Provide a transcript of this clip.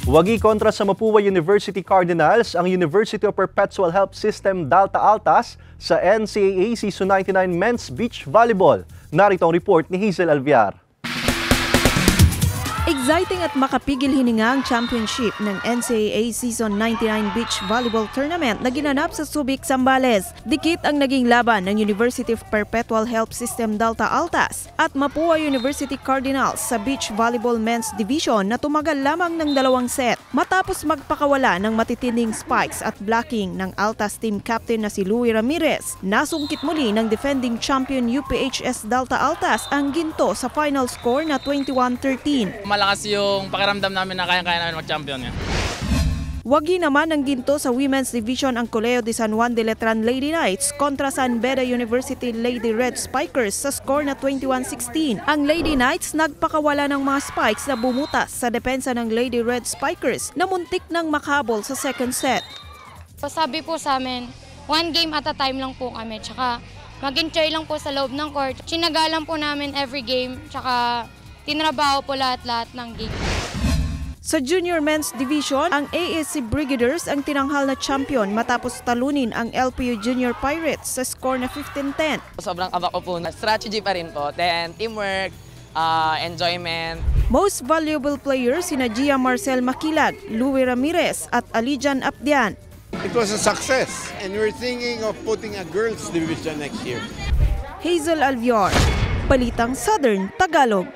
Wagi kontra sa Mapua University Cardinals ang University of Perpetual Help System Dalta Altas sa NCAA Season 99 Men's Beach Volleyball. Narito ang report ni Hazel Alviar. Exciting at makapigil hininga ang championship ng NCAA Season 99 Beach Volleyball Tournament na ginanap sa Subic, Zambales. Dikit ang naging laban ng University of Perpetual Help System Dalta Altas at Mapua University Cardinals sa Beach Volleyball Men's Division na tumagal lamang ng 2 set. Matapos magpakawala ng matitinding spikes at blocking ng Altas team captain na si Louie Ramirez, nasungkit muli ng defending champion UPHS Dalta Altas ang ginto sa final score na 21-13. Malakas yung pakiramdam namin na kayang-kaya namin mag-champion nga. Wagi naman ng ginto sa Women's Division ang Colegio de San Juan de Letran Lady Knights kontra San Beda University Lady Red Spikers sa score na 21-16. Ang Lady Knights nagpakawala ng mga spikes na bumutas sa depensa ng Lady Red Spikers na muntik nang makahabol sa second set. Sabi po sa amin, 1 game at a time lang po kami, tsaka mag-enjoy lang po sa loob ng court. Sinagalan po namin every game, tsaka tinrabaho po lahat-lahat ng game. Sa Junior Men's Division, ang ASC Brigaders ang tinanghal na champion matapos talunin ang LPU Junior Pirates sa score na 15-10. Sobrang abak ko po na strategy pa rin po, then teamwork, enjoyment. Most valuable players sina Gia Marcel Makilag, Louie Ramirez at Alijan Apdian. It was a success and we're thinking of putting a girls division next year. Hazel Alviar, Balitang Southern Tagalog.